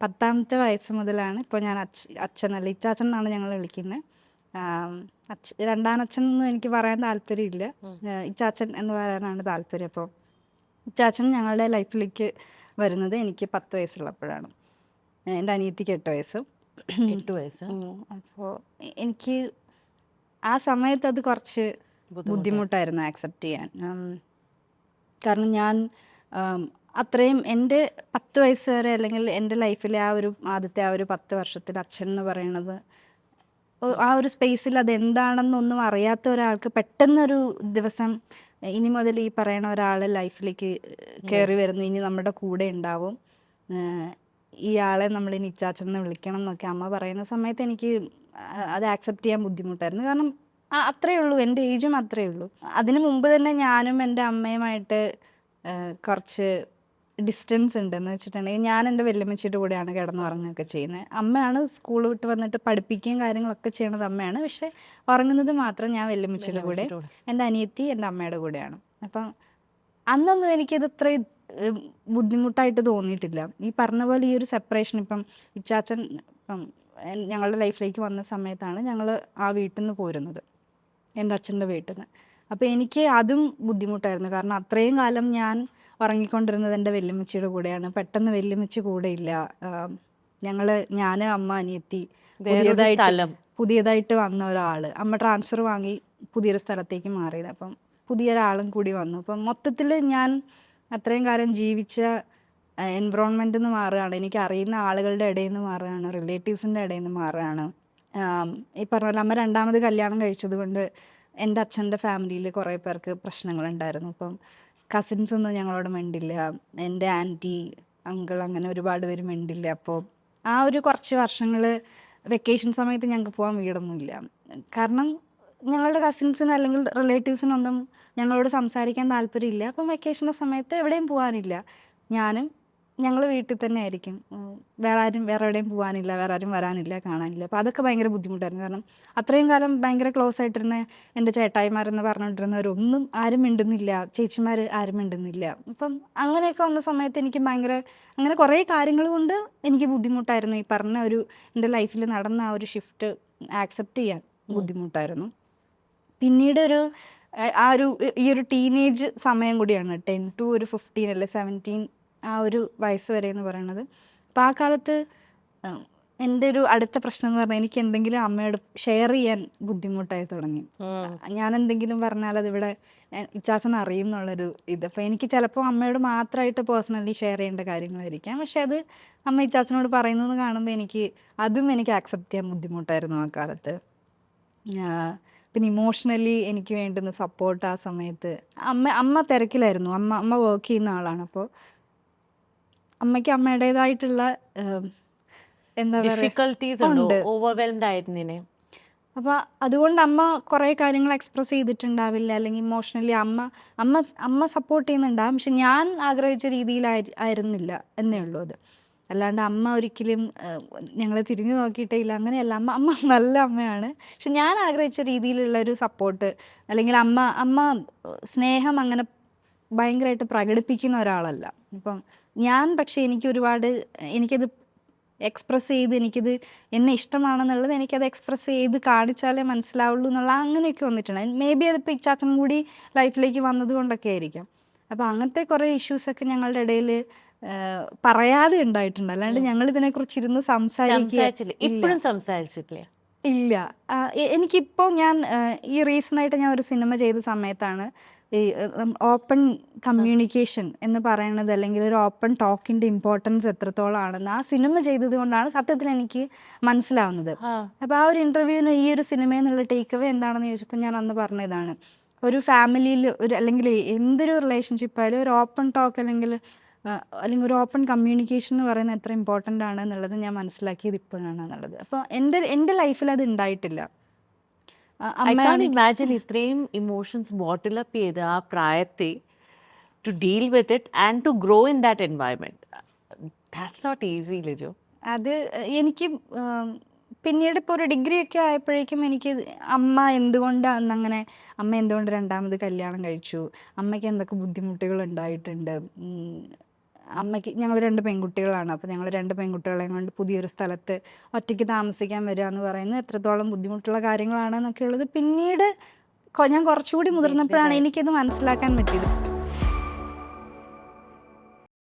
10ാമത്തെ വയസ്സ് മുതലാണ് ഇപ്പോൾ ഞാൻ അച്ഛനല്ല ഇച്ചാച്ചൻ എന്നാണ് ഞങ്ങൾ വിളിക്കുന്നത്. രണ്ടാനച്ഛൻ എന്നും എനിക്ക് പറയാൻ താല്പര്യമില്ല, ഇച്ചാച്ചൻ എന്ന് പറയാനാണ് താല്പര്യം. അപ്പോൾ ഇച്ചാച്ചൻ ഞങ്ങളുടെ ലൈഫിലേക്ക് വരുന്നത് എനിക്ക് 10 വയസ്സുള്ളപ്പോഴാണ്. എൻ്റെ അനിയത്തിക്ക് 8 വയസ്സ്. 8 വയസ്സ്. അപ്പോൾ എനിക്ക് ആ സമയത്ത് അത് കുറച്ച് ബുദ്ധിമുട്ടായിരുന്നു ആക്സെപ്റ്റ് ചെയ്യാൻ. കാരണം ഞാൻ അത്രയും എൻ്റെ 10 വയസ്സ് വരെ അല്ലെങ്കിൽ എൻ്റെ ലൈഫിലെ ആദ്യത്തെ 10 വർഷത്തിൽ അച്ഛൻ എന്ന് പറയുന്നത് ആ ഒരു സ്പേസിൽ അതെന്താണെന്നൊന്നും അറിയാത്ത ഒരാൾക്ക് പെട്ടെന്നൊരു ദിവസം ഇനി മുതൽ ഈ പറയണ ഒരാൾ ലൈഫിലേക്ക് കയറി വരുന്നു, ഇനി നമ്മുടെ കൂടെ ഉണ്ടാവും, ഇയാളെ നമ്മൾ ഇനി ഇച്ചാച്ചെന്ന് വിളിക്കണം എന്നൊക്കെ അമ്മ പറയുന്ന സമയത്ത് എനിക്ക് അത് ആക്സെപ്റ്റ് ചെയ്യാൻ ബുദ്ധിമുട്ടായിരുന്നു. കാരണം അത്രയേ ഉള്ളൂ, എൻ്റെ ഏജും അത്രയേ ഉള്ളൂ. അതിന് മുമ്പ് തന്നെ ഞാനും എൻ്റെ അമ്മയുമായിട്ട് കുറച്ച് ഡിസ്റ്റൻസ് ഉണ്ടെന്ന് വെച്ചിട്ടുണ്ടെങ്കിൽ ഞാൻ എൻ്റെ വല്യമ്മച്ചിയുടെ കൂടെയാണ് കിടന്നുറങ്ങുകയൊക്കെ ചെയ്യുന്നത്. അമ്മയാണ് സ്കൂൾ വിട്ട് വന്നിട്ട് പഠിപ്പിക്കുകയും കാര്യങ്ങളൊക്കെ ചെയ്യണത് അമ്മയാണ്. പക്ഷെ ഉറങ്ങുന്നത് മാത്രം ഞാൻ വല്യമ്മച്ചിയുടെ കൂടെ, എൻ്റെ അനിയത്തി എൻ്റെ അമ്മയുടെ കൂടെയാണ്. അപ്പം അന്നൊന്നും എനിക്കത് ഇത്ര ബുദ്ധിമുട്ടായിട്ട് തോന്നിയിട്ടില്ല. ഈ പറഞ്ഞ പോലെ ഈ ഒരു സെപ്പറേഷൻ ഇപ്പം ഇച്ചാച്ചൻ ഞങ്ങളുടെ ലൈഫിലേക്ക് വന്ന സമയത്താണ് ഞങ്ങൾ ആ വീട്ടിൽ നിന്ന് പോരുന്നത്, എൻ്റെ അച്ഛൻ്റെ വീട്ടിൽ നിന്ന്. അപ്പോൾ എനിക്ക് അതും ബുദ്ധിമുട്ടായിരുന്നു. കാരണം അത്രയും കാലം ഞാൻ ഉറങ്ങിക്കൊണ്ടിരുന്നത് എൻ്റെ വല്യമ്മച്ചിയുടെ കൂടെയാണ്. പെട്ടെന്ന് വല്യമ്മച്ചി കൂടെ ഇല്ല. ഞാൻ അമ്മ അനിയത്തി പുതിയതായിട്ട് വന്ന ഒരാൾ, അമ്മ ട്രാൻസ്ഫർ വാങ്ങി പുതിയൊരു സ്ഥലത്തേക്ക് മാറിയത്. അപ്പം പുതിയൊരാളും കൂടി വന്നു. അപ്പം മൊത്തത്തിൽ ഞാൻ അത്രയും കാലം ജീവിച്ച എൻവറോൺമെൻറ്റിൽ നിന്ന് മാറുകയാണ്, എനിക്ക് അറിയുന്ന ആളുകളുടെ ഇടയിൽ നിന്ന് മാറുകയാണ്, റിലേറ്റീവ്സിൻ്റെ ഇടയിൽ നിന്ന് മാറുകയാണ്. ഈ പറഞ്ഞ പോലെ അമ്മ 2ാമത് കല്യാണം കഴിച്ചത് കൊണ്ട് എൻ്റെ അച്ഛൻ്റെ ഫാമിലിയിൽ കുറേ പേർക്ക് പ്രശ്നങ്ങളുണ്ടായിരുന്നു. അപ്പം കസിൻസ് ഒന്നും ഞങ്ങളോട് മിണ്ടില്ല, എൻ്റെ ആൻറ്റി അങ്കിൾ അങ്ങനെ ഒരുപാട് പേര് മിണ്ടില്ല. അപ്പോൾ ആ ഒരു കുറച്ച് വർഷങ്ങൾ വെക്കേഷൻ സമയത്ത് ഞങ്ങൾക്ക് പോകാൻ വീടൊന്നുമില്ല. കാരണം ഞങ്ങളുടെ കസിൻസിന് അല്ലെങ്കിൽ റിലേറ്റീവ്സിനൊന്നും ഞങ്ങളോട് സംസാരിക്കാൻ താല്പര്യമില്ല. അപ്പം വെക്കേഷൻ്റെ സമയത്ത് എവിടെയും പോകാനില്ല. ഞങ്ങൾ വീട്ടിൽ തന്നെ ആയിരിക്കും. വേറെ എവിടെയും പോകാനില്ല, വേറെ ആരും വരാനില്ല, കാണാനില്ല. അപ്പോൾ അതൊക്കെ ഭയങ്കര ബുദ്ധിമുട്ടായിരുന്നു. കാരണം അത്രയും കാലം ഭയങ്കര ക്ലോസ് ആയിട്ടിരുന്ന എൻ്റെ ചേട്ടായിമാരെന്ന് പറഞ്ഞുകൊണ്ടിരുന്നവരൊന്നും ആരും മിണ്ടുന്നില്ല, ചേച്ചിമാർ ആരും മിണ്ടുന്നില്ല. അപ്പം അങ്ങനെയൊക്കെ വന്ന സമയത്ത് എനിക്ക് അങ്ങനെ കുറേ കാര്യങ്ങൾ കൊണ്ട് എനിക്ക് ബുദ്ധിമുട്ടായിരുന്നു. ഈ പറഞ്ഞ എൻ്റെ ലൈഫിൽ നടന്ന ആ ഒരു ഷിഫ്റ്റ് ആക്സെപ്റ്റ് ചെയ്യാൻ ബുദ്ധിമുട്ടായിരുന്നു. പിന്നീട് ഈ ഒരു ടീനേജ് സമയം കൂടിയാണ്, 10 to 15 അല്ലെ 17 ആ ഒരു വയസ്സ് വരെ എന്ന് പറയുന്നത്. അപ്പോൾ ആ കാലത്ത് എൻ്റെ ഒരു അടുത്ത പ്രശ്നം എന്ന് പറഞ്ഞാൽ എനിക്ക് എന്തെങ്കിലും അമ്മയോട് ഷെയർ ചെയ്യാൻ ബുദ്ധിമുട്ടായി തുടങ്ങി. ഞാൻ എന്തെങ്കിലും പറഞ്ഞാൽ അതിവിടെ ഇച്ചാച്ചൻ അറിയും എന്നുള്ളൊരു ഇത്. അപ്പോൾ എനിക്ക് ചിലപ്പോൾ അമ്മയോട് മാത്രമായിട്ട് പേഴ്സണലി ഷെയർ ചെയ്യേണ്ട കാര്യങ്ങളായിരിക്കാം. പക്ഷെ അത് അമ്മ ഇച്ചാച്ചനോട് പറയുന്നത് കാണുമ്പോൾ എനിക്ക് ആക്സെപ്റ്റ് ചെയ്യാൻ ബുദ്ധിമുട്ടായിരുന്നു ആ കാലത്ത്. പിന്നെ ഇമോഷണലി എനിക്ക് വേണ്ടുന്ന സപ്പോർട്ട് ആ സമയത്ത് അമ്മ തിരക്കിലായിരുന്നു. അമ്മ വർക്ക് ചെയ്യുന്ന ആളാണ്. അപ്പോൾ അമ്മയ്ക്ക് അമ്മയുടേതായിട്ടുള്ള എന്താ പറയുക, അപ്പോൾ അതുകൊണ്ട് അമ്മ കുറേ കാര്യങ്ങൾ എക്സ്പ്രസ് ചെയ്തിട്ടുണ്ടാവില്ല, അല്ലെങ്കിൽ ഇമോഷണലി അമ്മ സപ്പോർട്ട് ചെയ്യുന്നുണ്ടാവും. പക്ഷെ ഞാൻ ആഗ്രഹിച്ച രീതിയിലായിരുന്നില്ല എന്നേ ഉള്ളൂ. അത് അല്ലാണ്ട് അമ്മ ഒരിക്കലും ഞങ്ങളെ തിരിഞ്ഞു നോക്കിയിട്ടേ ഇല്ല, അങ്ങനെയല്ല. അമ്മ നല്ല അമ്മയാണ്. പക്ഷെ ഞാൻ ആഗ്രഹിച്ച രീതിയിലുള്ളൊരു സപ്പോർട്ട് അല്ലെങ്കിൽ അമ്മ സ്നേഹം അങ്ങനെ ഭയങ്കരമായിട്ട് പ്രകടിപ്പിക്കുന്ന ഒരാളല്ല. ഇപ്പം പക്ഷേ എനിക്കത് എക്സ്പ്രസ് ചെയ്ത് എനിക്കിത് എന്നെ ഇഷ്ടമാണെന്നുള്ളത് എനിക്കത് എക്സ്പ്രസ് ചെയ്ത് കാണിച്ചാലേ മനസ്സിലാവുള്ളൂ എന്നുള്ള അങ്ങനെയൊക്കെ വന്നിട്ടുണ്ട്. മേ ബി അതിപ്പോൾ ഇച്ചാച്ചൻ കൂടി ലൈഫിലേക്ക് വന്നത് കൊണ്ടൊക്കെ ആയിരിക്കാം. അപ്പോൾ അങ്ങനത്തെ കുറേ ഇഷ്യൂസൊക്കെ ഞങ്ങളുടെ ഇടയിൽ പറയാതെ ഉണ്ടായിട്ടുണ്ട്. അല്ലാണ്ട് ഞങ്ങൾ ഇതിനെക്കുറിച്ച് ഇരുന്ന് സംസാരിച്ചിട്ടില്ല. ഇല്ല. എനിക്കിപ്പോൾ ഈ റീസണായിട്ട് ഞാൻ ഒരു സിനിമ ചെയ്ത സമയത്താണ് ഈ ഓപ്പൺ കമ്മ്യൂണിക്കേഷൻ എന്ന് പറയുന്നത്, അല്ലെങ്കിൽ ഒരു ഓപ്പൺ ടോക്കിൻ്റെ ഇമ്പോർട്ടൻസ് എത്രത്തോളമാണെന്ന് ആ സിനിമ ചെയ്തത് കൊണ്ടാണ് സത്യത്തിൽ എനിക്ക് മനസ്സിലാവുന്നത്. അപ്പോൾ ആ ഒരു ഇൻ്റർവ്യൂവിന് ഈ ഒരു സിനിമയിൽ നിന്നുള്ള ടേക്ക് അവേ എന്താണെന്ന് ചോദിച്ചപ്പോൾ ഞാൻ അന്ന് പറഞ്ഞതാണ്, ഒരു ഫാമിലിയിൽ അല്ലെങ്കിൽ എന്തൊരു റിലേഷൻഷിപ്പ് ആയാലും ഒരു ഓപ്പൺ ടോക്ക് അല്ലെങ്കിൽ ഒരു ഓപ്പൺ കമ്മ്യൂണിക്കേഷൻ എന്ന് പറയുന്നത് എത്ര ഇമ്പോർട്ടൻ്റ് ആണ് എന്നുള്ളത് ഞാൻ മനസ്സിലാക്കിയത് ഇപ്പോഴാണ് എന്നുള്ളത്. അപ്പോൾ എൻ്റെ ലൈഫിൽ അത് ഉണ്ടായിട്ടില്ല. ഇമാജിൻ ഇത്രയും ഇമോഷൻസ് ബോട്ടിൽ അപ്പ് ചെയ്ത് ആ പ്രായത്തെ to deal with it and to grow in that environment, that's not easy Lijo. അത് എനിക്ക് പിന്നീട് ഇപ്പോൾ ഒരു ഡിഗ്രി ഒക്കെ ആയപ്പോഴേക്കും എനിക്ക് അമ്മ എന്തുകൊണ്ട് 2ാമത് കല്യാണം കഴിച്ചു, അമ്മയ്ക്ക് എന്തൊക്കെ ബുദ്ധിമുട്ടുകൾ ഉണ്ടായിട്ടുണ്ട്, അമ്മയ്ക്ക് ഞങ്ങൾ 2 പെൺകുട്ടികളാണ്. അപ്പോൾ ഞങ്ങൾ 2 പെൺകുട്ടികളെയും കൊണ്ട് പുതിയൊരു സ്ഥലത്ത് ഒറ്റയ്ക്ക് താമസിക്കാൻ വരിക എന്ന് പറയുന്നത് എത്രത്തോളം ബുദ്ധിമുട്ടുള്ള കാര്യങ്ങളാണെന്നൊക്കെ ഉള്ളത് പിന്നീട് ഞാൻ കുറച്ചുകൂടി മുതിർന്നപ്പോഴാണ് എനിക്കത് മനസ്സിലാക്കാൻ പറ്റിയത്.